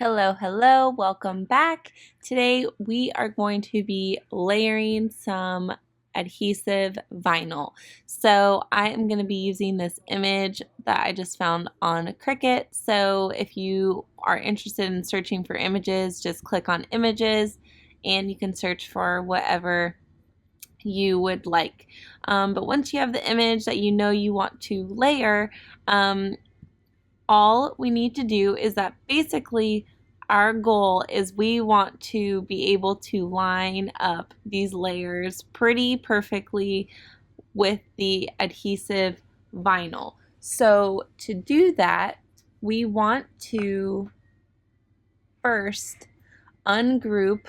Hello, hello, welcome back. Today we are going to be layering some adhesive vinyl. So I am going to be using this image that I just found on Cricut. So if you are interested in searching for images, just click on images and you can search for whatever you would like. But once you have the image that you know you want to layer, all we need to do is that basically our goal is we want to be able to line up these layers pretty perfectly with the adhesive vinyl. So to do that, we want to first ungroup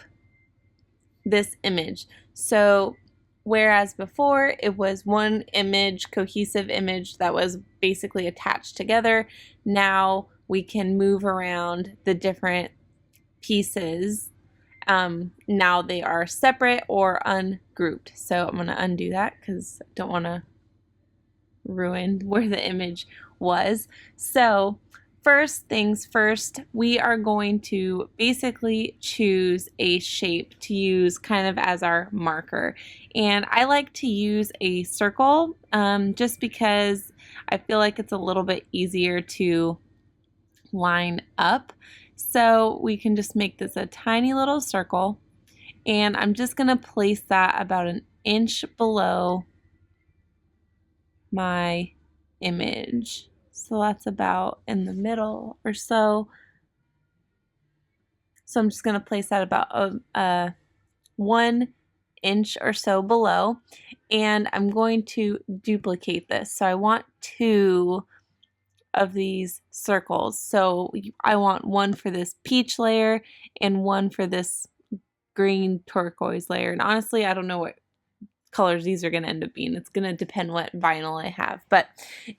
this image. So whereas before it was one image, cohesive image that was basically attached together, now we can move around the different pieces. Now they are separate or ungrouped. So I'm going to undo that because I don't want to ruin where the image was. So first things first, we are going to basically choose a shape to use kind of as our marker. And I like to use a circle just because I feel like it's a little bit easier to line up. So we can just make this a tiny little circle. And I'm just going to place that about an inch below my image. So that's about in the middle or so. So I'm just going to place that about 1 inch or so below. And I'm going to duplicate this. So I want 2 of these circles. So I want one for this peach layer and one for this green turquoise layer. And honestly, I don't know what colors these are going to end up being. It's going to depend what vinyl I have. But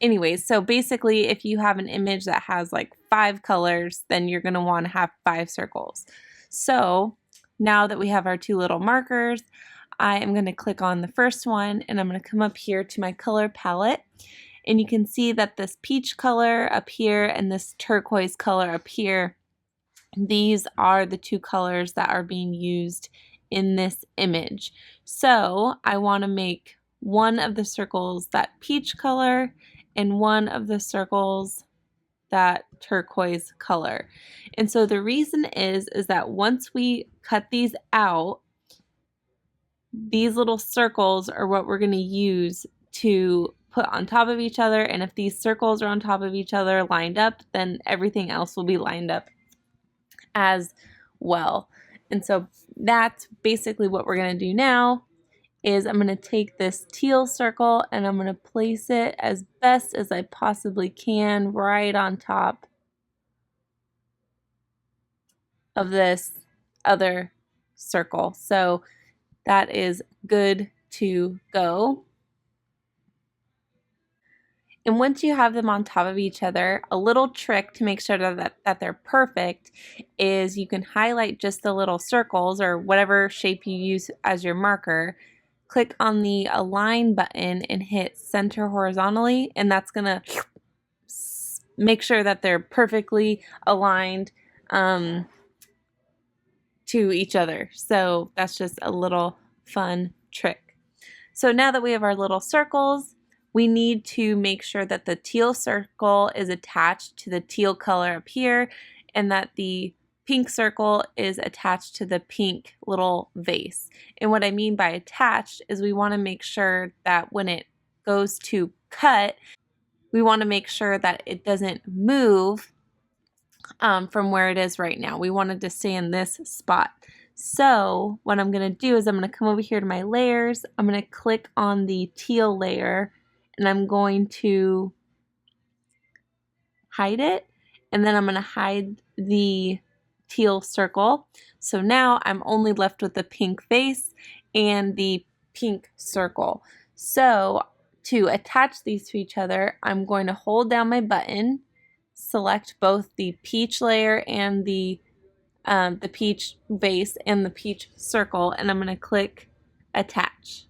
anyways, so basically if you have an image that has like 5 colors, then you're going to want to have 5 circles. So now that we have our 2 little markers, I am going to click on the first one and I'm going to come up here to my color palette. And you can see that this peach color up here and this turquoise color up here, these are the 2 colors that are being used in this image. So I want to make one of the circles that peach color and one of the circles that turquoise color. And so the reason is that once we cut these out, these little circles are what we're going to use to put on top of each other. And if these circles are on top of each other lined up, then everything else will be lined up as well. And so that's basically what we're going to do now is I'm going to take this teal circle and I'm going to place it as best as I possibly can right on top of this other circle. So that is good to go. And once you have them on top of each other, a little trick to make sure that they're perfect is you can highlight just the little circles or whatever shape you use as your marker. Click on the align button and hit center horizontally, and that's going to make sure that they're perfectly aligned to each other. So that's just a little fun trick. So now that we have our little circles, we need to make sure that the teal circle is attached to the teal color up here and that the pink circle is attached to the pink little vase. And what I mean by attached is we want to make sure that when it goes to cut, we want to make sure that it doesn't move from where it is right now. We want it to stay in this spot. So what I'm going to do is I'm going to come over here to my layers. I'm going to click on the teal layer and I'm going to hide it, and then I'm going to hide the teal circle. So now I'm only left with the pink face and the pink circle. So to attach these to each other, I'm going to hold down my button, select both the peach layer and the peach vase and the peach circle, and I'm going to click attach.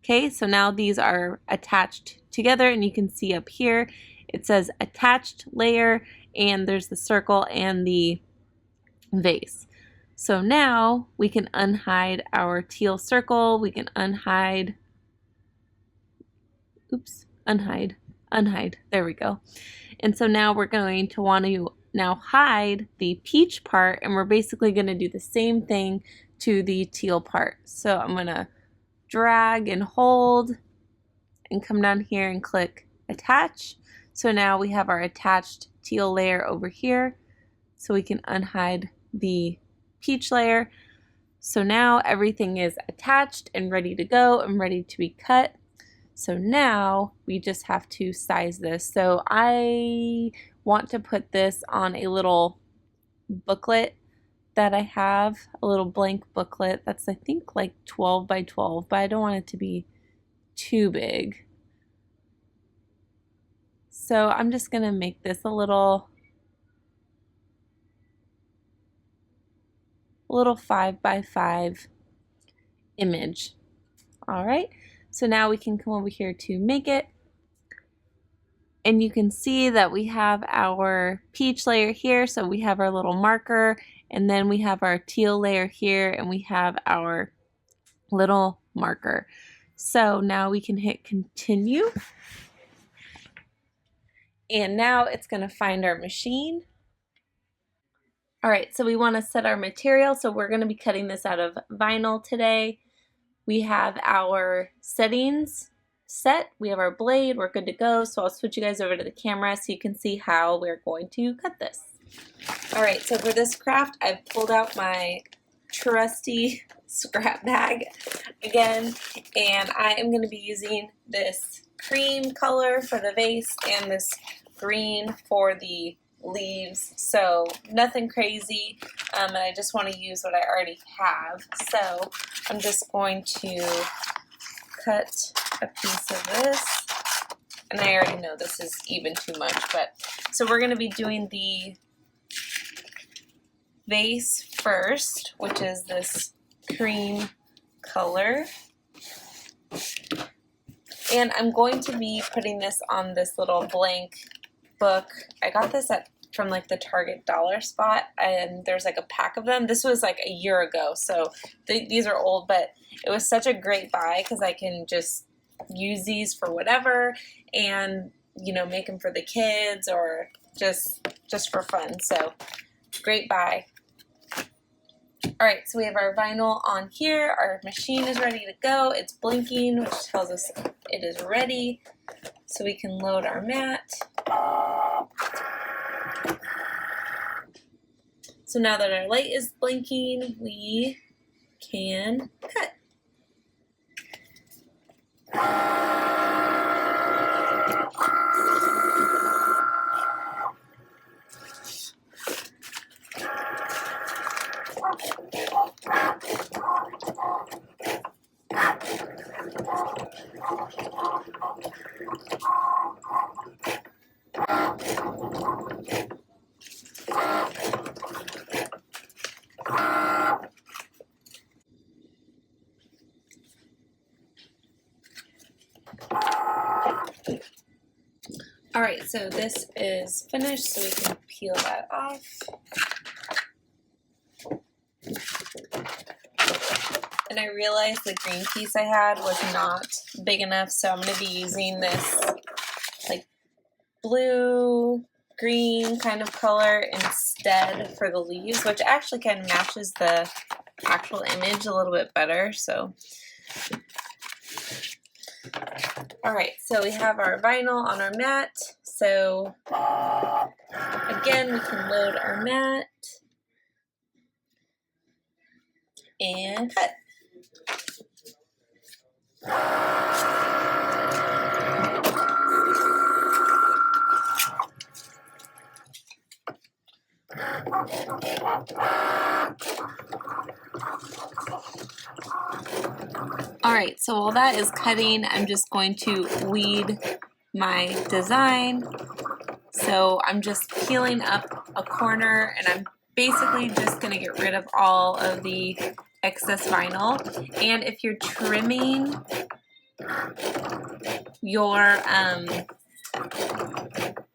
Okay, so now these are attached together, and you can see up here it says attached layer, and there's the circle and the vase. So now we can unhide our teal circle, we can unhide, unhide, there we go. And so now we're going to want to now hide the peach part, and we're basically going to do the same thing to the teal part. So I'm going to drag and hold and come down here and click attach. So now we have our attached teal layer over here, so we can unhide the peach layer. So now everything is attached and ready to go and ready to be cut. So now we just have to size this. So I want to put this on a little booklet that I have, a little blank booklet that's I think like 12 by 12, but I don't want it to be too big. So I'm just gonna make this a little 5 by 5 image. All right, so now we can come over here to make it, and you can see that we have our peach layer here, so we have our little marker, and then we have our teal layer here, and we have our little marker. So now we can hit continue, and now it's going to find our machine. All right, so we want to set our material, so we're going to be cutting this out of vinyl today. We have our settings set, we have our blade, we're good to go. So I'll switch you guys over to the camera so you can see how we're going to cut this. All right, so for this craft, I've pulled out my trusty scrap bag again, and I am going to be using this cream color for the vase and this green for the leaves, so nothing crazy, and I just want to use what I already have. So I'm just going to cut a piece of this, and I already know this is even too much, but so we're going to be doing the vase first, which is this cream color, and I'm going to be putting this on this little blank book. I got this from like the Target dollar spot, and there's like a pack of them. This was like a year ago, so these are old, but it was such a great buy because I can just use these for whatever, and you know, make them for the kids or just for fun. So great buy. All right, so we have our vinyl on here. Our machine is ready to go. It's blinking, which tells us it is ready. So we can load our mat. So now that our light is blinking, we can cut. All right, so this is finished, so we can peel that off. And I realized the green piece I had was not big enough, so I'm going to be using this like blue, green kind of color instead for the leaves, which actually kind of matches the actual image a little bit better. So all right, so we have our vinyl on our mat. So again, we can load our mat and cut. All right, so while that is cutting, I'm just going to weed my design. So I'm just peeling up a corner, and I'm basically just going to get rid of all of the excess vinyl. And if you're trimming your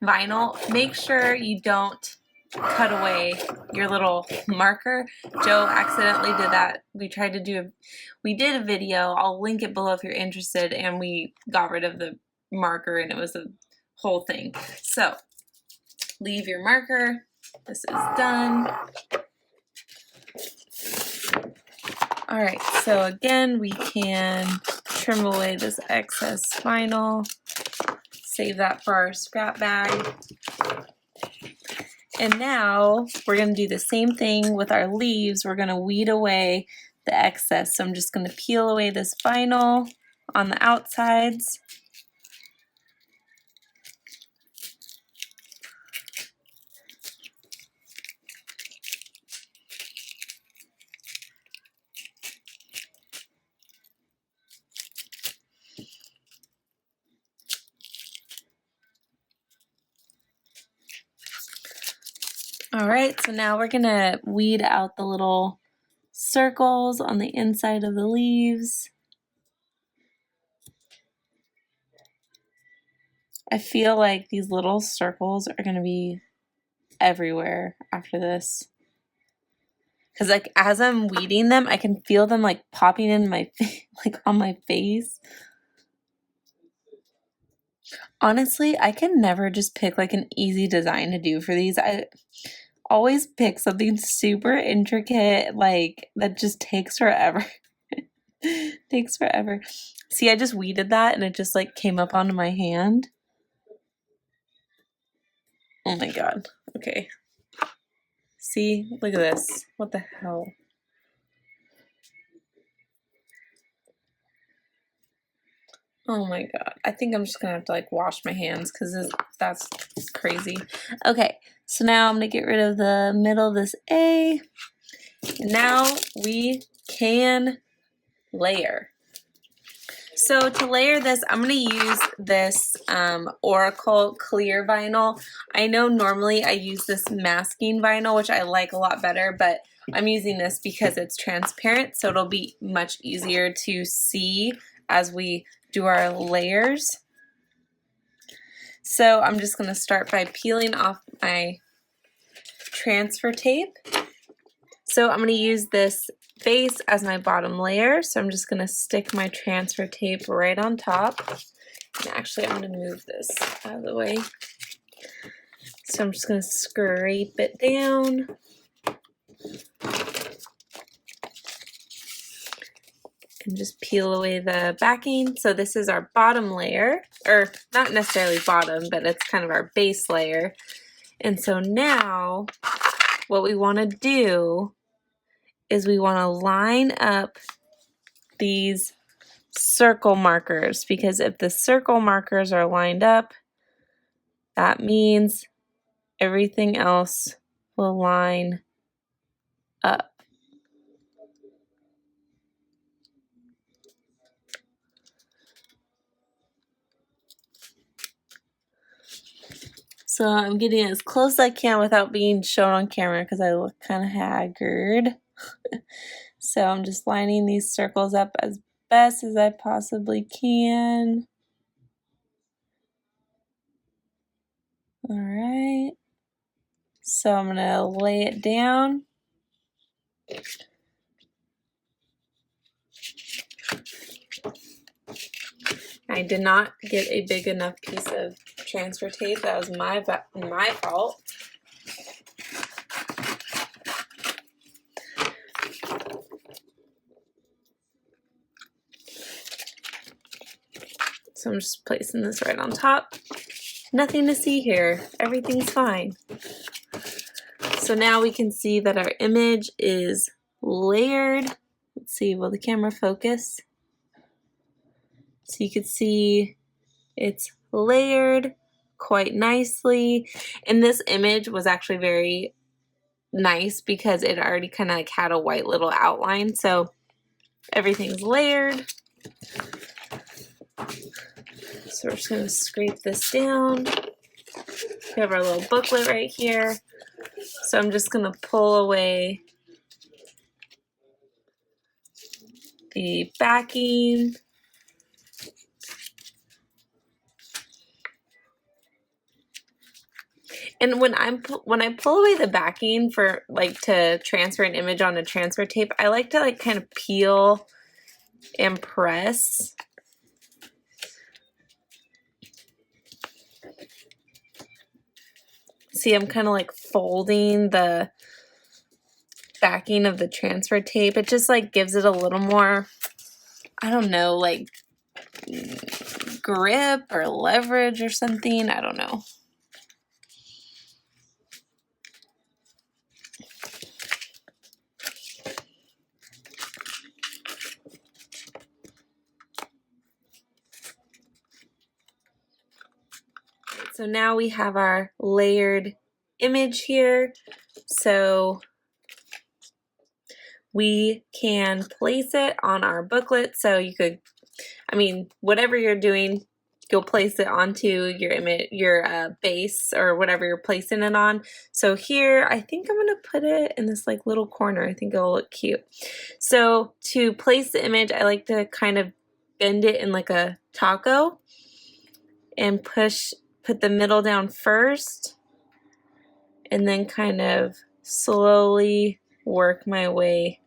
vinyl, make sure you don't cut away your little marker. Joe accidentally did that. We did a video, I'll link it below if you're interested, and we got rid of the marker and it was a whole thing. So leave your marker. This is done. All right, so again, we can trim away this excess vinyl, save that for our scrap bag. And now we're gonna do the same thing with our leaves. We're gonna weed away the excess. So I'm just gonna peel away this vinyl on the outsides. All right, so now we're gonna weed out the little circles on the inside of the leaves. I feel like these little circles are gonna be everywhere after this. Cause like as I'm weeding them, I can feel them like popping in my like on my face. Honestly, I can never just pick like an easy design to do for these. I always pick something super intricate, like that just takes forever. Takes forever. See, I just weeded that and it just like came up onto my hand. Oh my god. Okay. See, look at this. What the hell? Oh my god. I think I'm just gonna have to like wash my hands because that's crazy. Okay, so now I'm gonna get rid of the middle of this A. And now we can layer. So to layer this, I'm going to use this Oracle clear vinyl. I know normally I use this masking vinyl, which I like a lot better, but I'm using this because it's transparent, so it'll be much easier to see as we do our layers. So I'm just going to start by peeling off my transfer tape. So I'm going to use this base as my bottom layer, so I'm just going to stick my transfer tape right on top. And actually, I'm going to move this out of the way. So I'm just going to scrape it down. And just peel away the backing. So this is our bottom layer, or not necessarily bottom, but it's kind of our base layer. And so now what we want to do is we want to line up these circle markers, because if the circle markers are lined up, that means everything else will line up. So I'm getting as close as I can without being shown on camera because I look kind of haggard. So I'm just lining these circles up as best as I possibly can. All right. So I'm going to lay it down. I did not get a big enough piece of transfer tape. That was my fault. So I'm just placing this right on top. Nothing to see here. Everything's fine. So now we can see that our image is layered. Let's see, will the camera focus? So you can see it's layered quite nicely. And this image was actually very nice because it already kind of like had a white little outline. So everything's layered. So we're just going to scrape this down. We have our little booklet right here. So I'm just going to pull away the backing. And when I pull away the backing for like to transfer an image on a transfer tape, I like to like kind of peel and press. See, I'm kind of like folding the backing of the transfer tape. It just like gives it a little more, I don't know, like grip or leverage or something. I don't know. So now we have our layered image here. So we can place it on our booklet. So you could, I mean, whatever you're doing, you'll place it onto your image, your base or whatever you're placing it on. So here, I think I'm gonna put it in this like little corner. I think it'll look cute. So to place the image, I like to kind of bend it in like a taco and put the middle down first and then kind of slowly work my way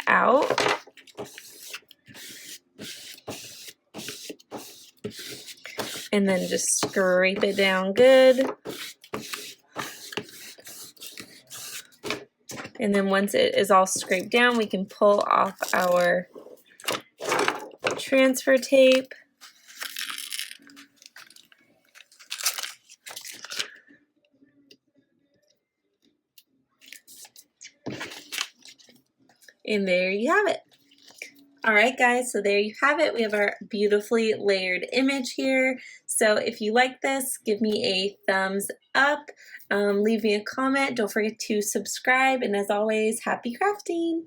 out. And then just scrape it down good. And then once it is all scraped down, we can pull off our transfer tape. And there you have it. All right, guys, so there you have it. We have our beautifully layered image here. So if you like this, give me a thumbs up, leave me a comment. Don't forget to subscribe. And as always, happy crafting.